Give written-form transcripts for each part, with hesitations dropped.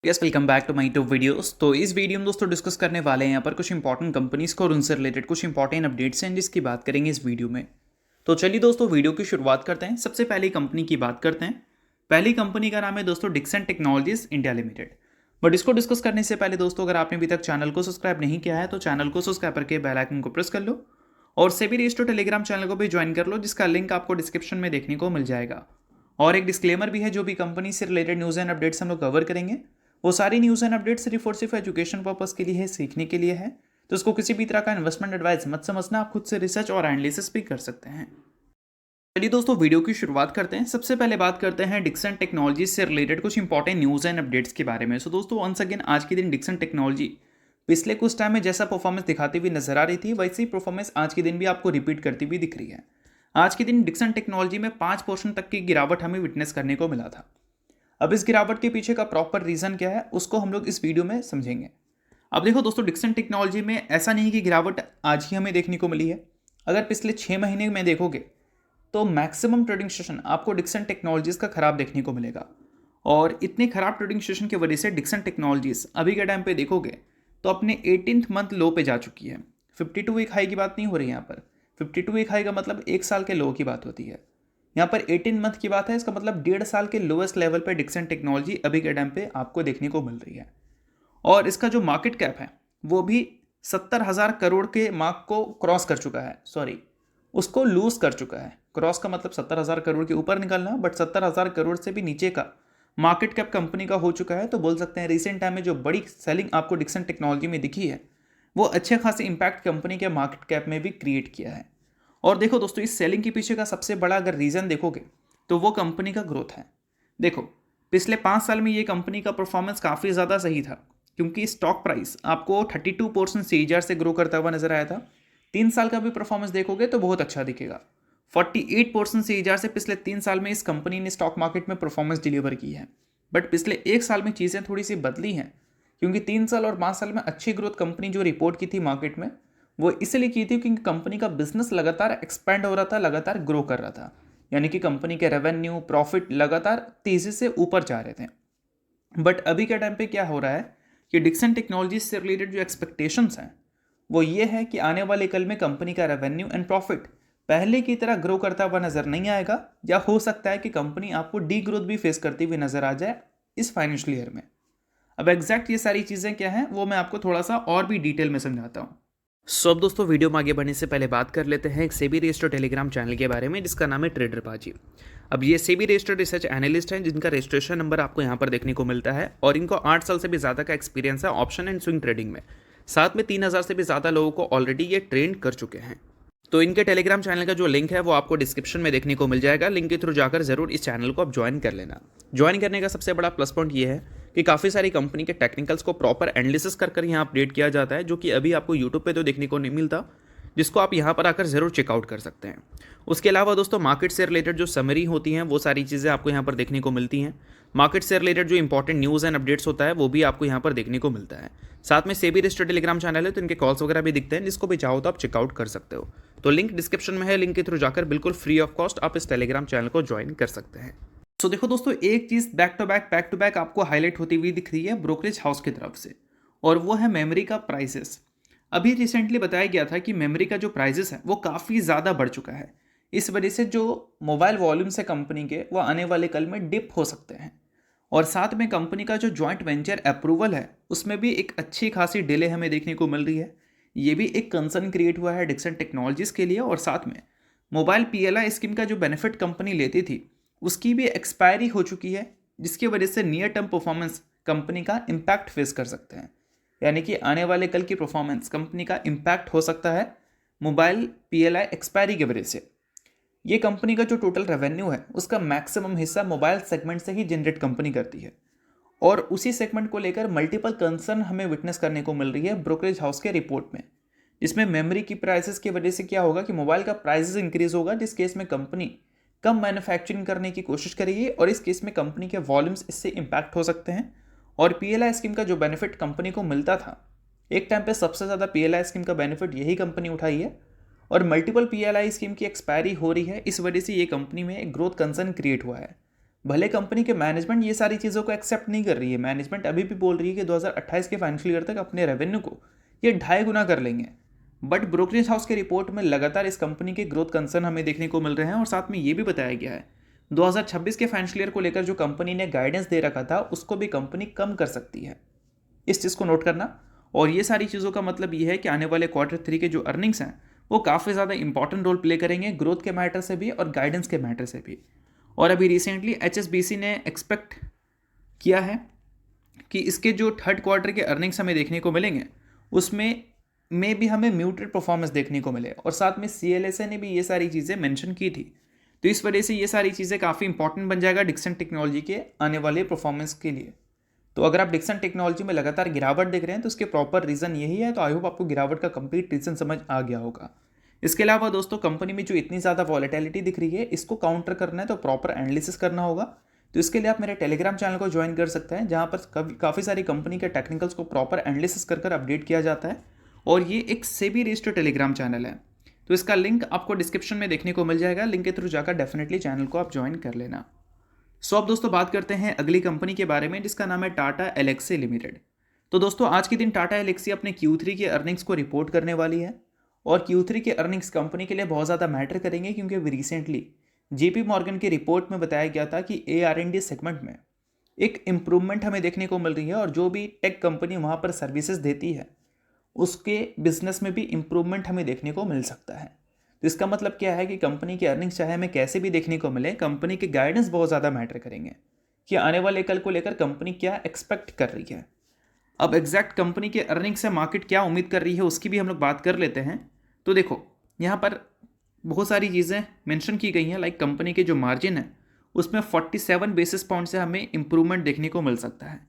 Yes welcome back to my YouTube videos. तो इस video में दोस्तों डिस्कस करने वाले हैं यहाँ पर कुछ इंपॉर्टेंट कंपनीज को और उनसे रिलेटेड कुछ इंपॉर्टेंट अपडेट्स हैं जिसकी बात करेंगे इस वीडियो में। तो चलिए दोस्तों वीडियो की शुरुआत करते हैं। सबसे पहली कंपनी की बात करते हैं। पहली कंपनी का नाम है दोस्तों Dixon Technologies India Limited. But इसको डिस्कस करने से पहले दोस्तों अगर आपने अभी तक चैनल को सब्सक्राइब नहीं किया है तो चैनल को सब्सक्राइब करके बेल आइकन को प्रेस कर लो और सेबी रजिस्टर्ड टेलीग्राम चैनल को भी ज्वाइन कर लो जिसका लिंक आपको डिस्क्रिप्शन में देखने को मिल जाएगा। और एक डिस्क्लेमर भी है, जो भी कंपनी से रिलेटेड न्यूज़ एंड अपडेट्स हम लोग कवर करेंगे वो सारी न्यूज़ एंड अपडेट्स सिर्फ और सिर्फ एजुकेशन पर्पस के लिए है, सीखने के लिए है। तो इसको किसी भी तरह का इन्वेस्टमेंट एडवाइस मत समझना, आप खुद से रिसर्च और एनालिसिस भी कर सकते हैं। चलिए दोस्तों वीडियो की शुरुआत करते हैं। सबसे पहले बात करते हैं डिक्सन टेक्नोलॉजीज से रिलेटेड कुछ इंपॉर्टेंट न्यूज़ एंड अपडेट्स के बारे में। सो दोस्तों वंस अगेन आज के दिन डिक्सन टेक्नोलॉजी पिछले कुछ टाइम में जैसा परफॉर्मेंस दिखाती हुई नजर आ रही थी वैसे ही परफॉर्मेंस आज के दिन भी आपको रिपीट करती हुई दिख रही है। आज के दिन डिक्सन टेक्नोलॉजी में 5% तक की गिरावट हमें विटनेस करने को मिला था। अब इस गिरावट के पीछे का प्रॉपर रीजन क्या है उसको हम लोग इस वीडियो में समझेंगे। अब देखो दोस्तों, डिक्सन टेक्नोलॉजी में ऐसा नहीं कि गिरावट आज ही हमें देखने को मिली है। अगर पिछले 6 महीने में देखोगे तो मैक्सिमम ट्रेडिंग सेशन आपको डिक्सन टेक्नोलॉजीज का खराब देखने को मिलेगा। और इतने खराब ट्रेडिंग सेशन की वजह से डिक्सन टेक्नोलॉजीज अभी के टाइम पे देखोगे तो अपने 18th मंथ लो पे जा चुकी है। 52 वीक हाई की बात नहीं हो रही यहाँ पर। 52 वीक हाई का मतलब 1 साल के लो की बात होती है। यहाँ पर 18 मंथ की बात है, इसका मतलब 1.5 साल के लोएस्ट लेवल पे डिक्सन टेक्नोलॉजी अभी के टाइम पे आपको देखने को मिल रही है। और इसका जो मार्केट कैप है वो भी 70,000 करोड़ के मार्क को क्रॉस कर चुका है। सॉरी, उसको लूज कर चुका है। क्रॉस का मतलब 70,000 करोड़ के ऊपर निकलना, बट 70,000 करोड़ से भी नीचे का मार्केट कैप कंपनी का हो चुका है। तो बोल सकते हैं रिसेंट टाइम में जो बड़ी सेलिंग आपको डिक्सन टेक्नोलॉजी में दिखी है वो अच्छे खासे इंपैक्ट कंपनी के मार्केट कैप में भी क्रिएट किया है। और देखो दोस्तों, इस सेलिंग के पीछे का सबसे बड़ा अगर रीज़न देखोगे तो वो कंपनी का ग्रोथ है। देखो पिछले 5 साल में ये कंपनी का परफॉर्मेंस काफ़ी ज़्यादा सही था क्योंकि स्टॉक प्राइस आपको 32% CAGR से ग्रो करता हुआ नजर आया था। 3 साल का भी परफॉर्मेंस देखोगे तो बहुत अच्छा दिखेगा। 48% CAGR से पिछले 3 साल में इस कंपनी ने स्टॉक मार्केट में परफॉर्मेंस डिलीवर की है। बट पिछले 1 साल में चीज़ें थोड़ी सी बदली हैं क्योंकि 3 साल और 5 साल में अच्छी ग्रोथ कंपनी जो रिपोर्ट की थी मार्केट में वो इसलिए की थी क्योंकि कंपनी का बिजनेस लगातार एक्सपेंड हो रहा था, लगातार ग्रो कर रहा था। यानी कि कंपनी के रेवेन्यू प्रॉफिट लगातार तेजी से ऊपर जा रहे थे। बट अभी के टाइम पे क्या हो रहा है कि डिक्सन टेक्नोलॉजी से रिलेटेड जो एक्सपेक्टेशंस हैं वो ये है कि आने वाले कल में कंपनी का रेवेन्यू एंड प्रॉफिट पहले की तरह ग्रो करता हुआ नजर नहीं आएगा, या हो सकता है कि कंपनी आपको डी ग्रोथ भी फेस करती हुई नजर आ जाए इस फाइनेंशियल ईयर में। अब एग्जैक्ट ये सारी चीज़ें क्या हैं वो मैं आपको थोड़ा सा और भी डिटेल में समझाता हूँ। सो अब दोस्तों वीडियो में आगे बढ़ने से पहले बात कर लेते हैं एक सेबी रजिस्टर्ड टेलीग्राम चैनल के बारे में जिसका नाम है ट्रेडर पाजी। अब ये सेबी रजिस्टर्ड रिसर्च एनालिस्ट हैं जिनका रजिस्ट्रेशन नंबर आपको यहाँ पर देखने को मिलता है और इनको 8 साल से भी ज़्यादा का एक्सपीरियंस है ऑप्शन एंड स्विंग ट्रेडिंग में। साथ में 3,000 से भी ज़्यादा लोगों को ऑलरेडी ये ट्रेन कर चुके हैं। तो इनके टेलीग्राम चैनल का जो लिंक है वो आपको डिस्क्रिप्शन में देखने को मिल जाएगा। लिंक के थ्रू जाकर जरूर इस चैनल को आप ज्वाइन कर लेना। ज्वाइन करने का सबसे बड़ा प्लस पॉइंट ये है कि काफ़ी सारी कंपनी के टेक्निकल्स को प्रॉपर एनालिसिस कर यहाँ अपडेट किया जाता है, जो कि अभी आपको यूट्यूब पे तो देखने को नहीं मिलता, जिसको आप यहाँ पर आकर ज़रूर चेकआउट कर सकते हैं। उसके अलावा दोस्तों मार्केट से रिलेटेड जो समरी होती हैं वो सारी चीज़ें आपको यहाँ पर देखने को मिलती हैं। मार्केट से रिलेटेड जो इंपॉर्टेंट न्यूज़ एंड अपडेट्स होता है वो भी आपको यहाँ पर देखने को मिलता है। साथ में सेबी रजिस्टर्ड टेलीग्राम चैनल है तो इनके कॉल्स वगैरह भी दिखते हैं, जिसको भी चाहो तो आप चेकआउट कर सकते हो। तो लिंक डिस्क्रिप्शन में है, लिंक के थ्रू जाकर बिल्कुल फ्री ऑफ कॉस्ट आप इस टेलीग्राम चैनल को ज्वाइन कर सकते हैं। तो देखो दोस्तों, एक चीज़ बैक टू बैक आपको हाईलाइट होती हुई दिख रही है ब्रोकरेज हाउस की तरफ से, और वो है मेमोरी का प्राइसेस। अभी रिसेंटली बताया गया था कि मेमोरी का जो प्राइसेस है वो काफ़ी ज़्यादा बढ़ चुका है। इस वजह से जो मोबाइल वॉल्यूम्स है कंपनी के वो आने वाले कल में डिप हो सकते हैं। और साथ में कंपनी का जो जॉइंट वेंचर अप्रूवल है उसमें भी एक अच्छी खासी डिले हमें देखने को मिल रही है। ये भी एक कंसर्न क्रिएट हुआ है डिक्सन टेक्नोलॉजीज़ के लिए। और साथ में मोबाइल PLI स्कीम का जो बेनिफिट कंपनी लेती थी उसकी भी एक्सपायरी हो चुकी है, जिसकी वजह से नियर टर्म परफॉर्मेंस कंपनी का इम्पैक्ट फेस कर सकते हैं। यानी कि आने वाले कल की परफॉर्मेंस कंपनी का इम्पैक्ट हो सकता है मोबाइल PLI एक्सपायरी की वजह से। ये कंपनी का जो टोटल रेवेन्यू है उसका मैक्सिमम हिस्सा मोबाइल सेगमेंट से ही जनरेट कंपनी करती है, और उसी सेगमेंट को लेकर मल्टीपल कंसर्न हमें विटनेस करने को मिल रही है ब्रोकरेज हाउस के रिपोर्ट में। जिसमें मेमोरी की प्राइसेस की वजह से क्या होगा कि मोबाइल का प्राइसेस इंक्रीज होगा, जिस केस में कंपनी कम मैन्युफैक्चरिंग करने की कोशिश करेगी और इस केस में कंपनी के वॉल्यूम्स इससे इम्पैक्ट हो सकते हैं। और PLI स्कीम का जो बेनिफिट कंपनी को मिलता था, एक टाइम पे सबसे ज़्यादा PLI स्कीम का बेनिफिट यही कंपनी उठाई है, और मल्टीपल PLI स्कीम की एक्सपायरी हो रही है। इस वजह से ये कंपनी में एक ग्रोथ कंसर्न क्रिएट हुआ है। भले कंपनी के मैनेजमेंट ये सारी चीज़ों को एक्सेप्ट नहीं कर रही है, मैनेजमेंट अभी भी बोल रही है कि 2028 के फाइनेंशियल ईयर तक अपने रेवेन्यू को ये 2.5 गुना कर लेंगे, बट ब्रोकरेज हाउस के रिपोर्ट में लगातार इस कंपनी के ग्रोथ कंसर्न हमें देखने को मिल रहे हैं। और साथ में ये भी बताया गया है 2026 के फाइनेंशियल ईयर को लेकर जो कंपनी ने गाइडेंस दे रखा था उसको भी कंपनी कम कर सकती है, इस चीज़ को नोट करना। और ये सारी चीज़ों का मतलब ये है कि आने वाले Q3 के जो अर्निंग्स हैं वो काफ़ी ज़्यादा इंपॉर्टेंट रोल प्ले करेंगे ग्रोथ के मैटर से भी और गाइडेंस के मैटर से भी। और अभी रिसेंटली HSBC ने एक्सपेक्ट किया है कि इसके जो Q3 के अर्निंग्स हमें देखने को मिलेंगे उसमें भी हमें म्यूटेड परफॉर्मेंस देखने को मिले, और साथ में CLSA ने भी ये सारी चीज़ें मेंशन की थी। तो इस वजह से ये सारी चीज़ें काफ़ी इंपॉर्टेंट बन जाएगा डिक्सन टेक्नोलॉजी के आने वाले परफॉर्मेंस के लिए। तो अगर आप डिक्सन टेक्नोलॉजी में लगातार गिरावट देख रहे हैं तो उसके प्रॉपर रीज़न यही है। तो आई होप आपको गिरावट का कंप्लीट रीज़न समझ आ गया होगा। इसके अलावा दोस्तों कंपनी में जो इतनी ज़्यादा वॉलेटिलिटी दिख रही है इसको काउंटर करना है तो प्रॉपर एनालिसिस करना होगा। तो इसके लिए आप मेरे टेलीग्राम चैनल को ज्वाइन कर सकते हैं, जहाँ पर काफ़ी सारी कंपनी के टेक्निकल्स को प्रॉपर एनालिसिस कर अपडेट किया जाता है। और ये एक सेबी रजिस्टर्ड टेलीग्राम चैनल है, तो इसका लिंक आपको डिस्क्रिप्शन में देखने को मिल जाएगा। लिंक के थ्रू जाकर डेफिनेटली चैनल को आप ज्वाइन कर लेना। सो अब दोस्तों बात करते हैं अगली कंपनी के बारे में, जिसका नाम है टाटा एलेक्सी लिमिटेड। तो दोस्तों आज के दिन टाटा एलेक्सी अपने Q3 के अर्निंग्स को रिपोर्ट करने वाली है। और Q3 के अर्निंग्स कंपनी के लिए बहुत ज़्यादा मैटर करेंगे, क्योंकि रिसेंटली JP मॉर्गन की रिपोर्ट में बताया गया था कि AR&D सेगमेंट में एक इम्प्रूवमेंट हमें देखने को मिल रही है, और जो भी टेक कंपनी वहाँ पर सर्विसेज देती है उसके बिजनेस में भी इम्प्रूवमेंट हमें देखने को मिल सकता है। तो इसका मतलब क्या है कि कंपनी के अर्निंग्स चाहे हमें कैसे भी देखने को मिले, कंपनी के गाइडेंस बहुत ज़्यादा मैटर करेंगे कि आने वाले कल को लेकर कंपनी क्या एक्सपेक्ट कर रही है। अब एग्जैक्ट कंपनी के अर्निंग्स से मार्केट क्या उम्मीद कर रही है उसकी भी हम लोग बात कर लेते हैं। तो देखो यहाँ पर बहुत सारी चीज़ें मेंशन की गई हैं, लाइक कंपनी के जो मार्जिन है उसमें 47 बेसिस पॉइंट से हमें इंप्रूवमेंट देखने को मिल सकता है।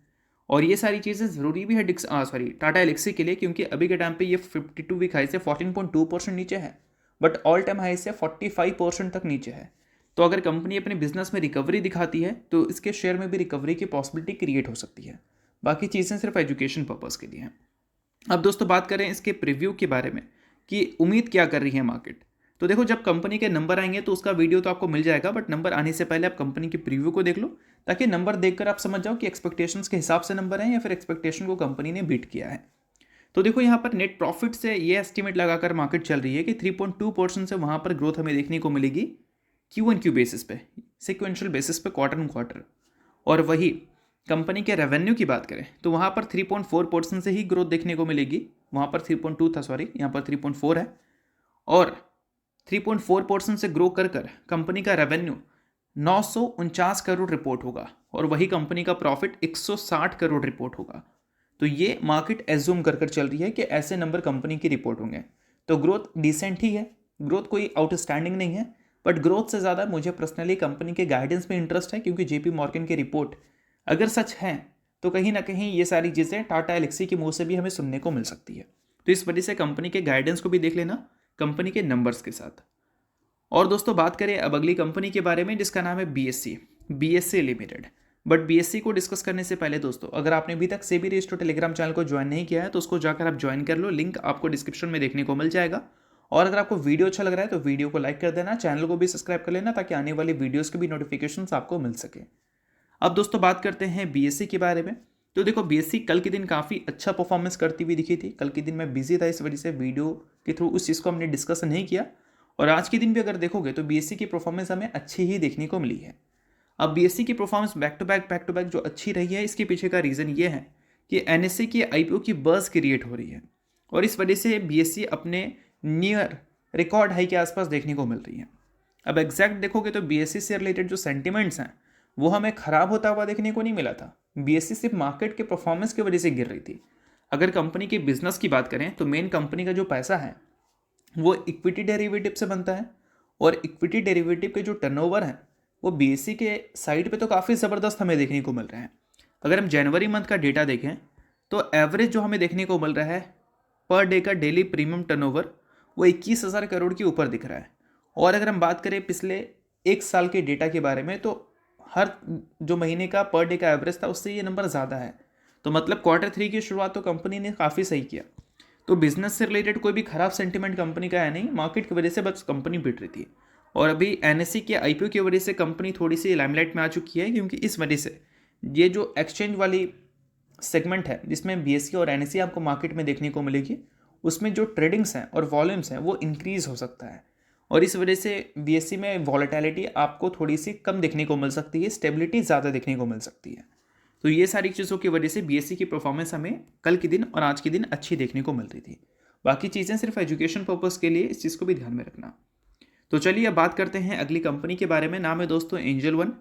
और ये सारी चीज़ें ज़रूरी भी है टाटा एलेक्सी के लिए, क्योंकि अभी के टाइम पे ये 52 वीक हाई से 14.2% नीचे है, बट ऑल टाइम हाई से 45% तक नीचे है। तो अगर कंपनी अपने बिजनेस में रिकवरी दिखाती है तो इसके शेयर में भी रिकवरी की पॉसिबिलिटी क्रिएट हो सकती है। बाकी चीज़ें सिर्फ एजुकेशन पर्पज़ के लिए हैं। अब दोस्तों बात करें इसके प्रीव्यू के बारे में कि उम्मीद क्या कर रही है मार्केट। तो देखो जब कंपनी के नंबर आएंगे तो उसका वीडियो तो आपको मिल जाएगा, बट नंबर आने से पहले आप कंपनी की प्रीव्यू को देख लो, ताकि नंबर देखकर आप समझ जाओ कि एक्सपेक्टेशंस के हिसाब से नंबर हैं या फिर एक्सपेक्टेशन को कंपनी ने बीट किया है। तो देखो यहाँ पर नेट प्रॉफिट से ये एस्टिमेट लगाकर मार्केट चल रही है कि 3.2% से वहाँ पर ग्रोथ हमें देखने को मिलेगी Q1Q बेसिस पे, सिक्वेंशियल बेसिस पे, क्वार्टर। और वही कंपनी के रेवेन्यू की बात करें तो वहाँ पर 3.4% से ही ग्रोथ देखने को मिलेगी। वहाँ पर 3.2 था, सॉरी, यहाँ पर 3.4 है। और 3.4% से ग्रो कर कंपनी का रेवेन्यू 949 करोड़ रिपोर्ट होगा, और वही कंपनी का प्रॉफिट 160 करोड़ रिपोर्ट होगा। तो ये मार्केट एज्यूम कर चल रही है कि ऐसे नंबर कंपनी की रिपोर्ट होंगे। तो ग्रोथ डिसेंट ही है, ग्रोथ कोई आउटस्टैंडिंग नहीं है, बट ग्रोथ से ज़्यादा मुझे पर्सनली कंपनी के गाइडेंस में इंटरेस्ट है, क्योंकि JP मॉर्गन की रिपोर्ट अगर सच है तो कहीं ना कहीं ये सारी चीज़ें टाटा एलेक्सी के मुंह से भी हमें सुनने को मिल सकती है। तो इस वजह से कंपनी के गाइडेंस को भी देख लेना कंपनी के नंबर्स के साथ। और दोस्तों बात करें अब अगली कंपनी के बारे में, जिसका नाम है BSE लिमिटेड। बट BSE को डिस्कस करने से पहले दोस्तों अगर आपने अभी तक सेबी रजिस्टर्ड टेलीग्राम चैनल को ज्वाइन नहीं किया है तो उसको जाकर आप ज्वाइन कर लो, लिंक आपको डिस्क्रिप्शन में देखने को मिल जाएगा। और अगर आपको वीडियो अच्छा लग रहा है तो वीडियो को लाइक कर देना, चैनल को भी सब्सक्राइब कर लेना, ताकि आने वाली वीडियोज़ के भी नोटिफिकेशन आपको मिल सके। अब दोस्तों बात करते हैं BSE के बारे में। तो देखो BSE कल के दिन काफ़ी अच्छा परफॉर्मेंस करती हुई दिखी थी। कल के दिन मैं बिजी था, इस वजह से वीडियो के थ्रू उस चीज़ को हमने डिस्कस नहीं किया। और आज के दिन भी अगर देखोगे तो BSE की परफॉर्मेंस हमें अच्छी ही देखने को मिली है। अब BSE की परफॉर्मेंस बैक टू बैक जो अच्छी रही है, इसके पीछे का रीज़न ये है कि NSE की IPO की बज़ क्रिएट हो रही है, और इस वजह से BSE अपने नियर रिकॉर्ड हाई के आसपास देखने को मिल रही है। अब एग्जैक्ट देखोगे तो BSE से रिलेटेड जो सेंटिमेंट्स हैं वो हमें ख़राब होता हुआ देखने को नहीं मिला था। BSE सिर्फ मार्केट के परफॉर्मेंस की वजह से गिर रही थी। अगर कंपनी के बिजनेस की बात करें तो मेन कंपनी का जो पैसा है वो इक्विटी डेरिवेटिव से बनता है, और इक्विटी डेरिवेटिव के जो टर्नओवर हैं वो BSE के साइड पे तो काफ़ी ज़बरदस्त हमें देखने को मिल रहे हैं। अगर हम जनवरी मंथ का डेटा देखें तो एवरेज जो हमें देखने को मिल रहा है पर डे का डेली प्रीमियम टर्नओवर वो 21,000 करोड़ के ऊपर दिख रहा है। और अगर हम बात करें पिछले एक साल के डेटा के बारे में तो हर जो महीने का पर डे का एवरेज था उससे ये नंबर ज़्यादा है। तो मतलब Q3 की शुरुआत तो कंपनी ने काफ़ी सही किया। तो बिजनेस से रिलेटेड कोई भी खराब सेंटिमेंट कंपनी का है नहीं, मार्केट की वजह से बस कंपनी बिट रही थी। और अभी एनएससी के आईपीओ की वजह से कंपनी थोड़ी सी लाइमलाइट में आ चुकी है, क्योंकि इस वजह से ये जो एक्सचेंज वाली सेगमेंट है जिसमें बीएससी और एनएससी आपको मार्केट में देखने को मिलेगी, उसमें जो ट्रेडिंग्स हैं और वॉल्यूम्स हैं वो इंक्रीज हो सकता है, और इस वजह से बीएससी में वॉलेटिलिटी आपको थोड़ी सी कम देखने को मिल सकती है, स्टेबिलिटी ज़्यादा देखने को मिल सकती है। तो ये सारी चीज़ों की वजह से बीएससी की परफॉर्मेंस हमें कल के दिन और आज के दिन अच्छी देखने को मिल रही थी। बाकी चीज़ें सिर्फ एजुकेशन पर्पज़ के लिए, इस चीज़ को भी ध्यान में रखना। तो चलिए अब बात करते हैं अगली कंपनी के बारे में। नाम है दोस्तों एंजल वन।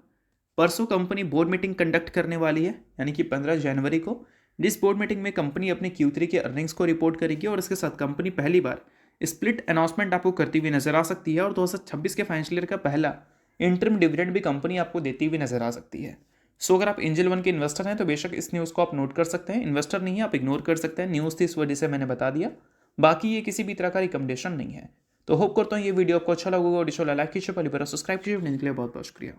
परसों कंपनी बोर्ड मीटिंग कंडक्ट करने वाली है, यानी कि 15 जनवरी को, जिस बोर्ड मीटिंग में कंपनी अपने Q3 के अर्निंग्स को रिपोर्ट करेगी और इसके साथ कंपनी पहली बार स्प्लिट अनाउंसमेंट आपको करती हुई नजर आ सकती है, और 2026 के फाइनेंशियल ईयर का पहला इंटरम डिविडेंड भी कंपनी आपको देती हुई नजर आ सकती है। सो अगर आप एंजल वन के इन्वेस्टर हैं तो बेशक इस न्यूज़ को आप नोट कर सकते हैं, इन्वेस्टर नहीं है आप इग्नोर कर सकते हैं, न्यूज़ थी इस वजह से मैंने बता दिया, बाकी ये किसी भी तरह का रिकमेंडेशन नहीं है। तो होप करता हूँ ये वीडियो आपको अच्छा लगा होगा, और लाइक कीजिए, पहली बार सब्सक्राइब कीजिए। के लिए बहुत बहुत शुक्रिया।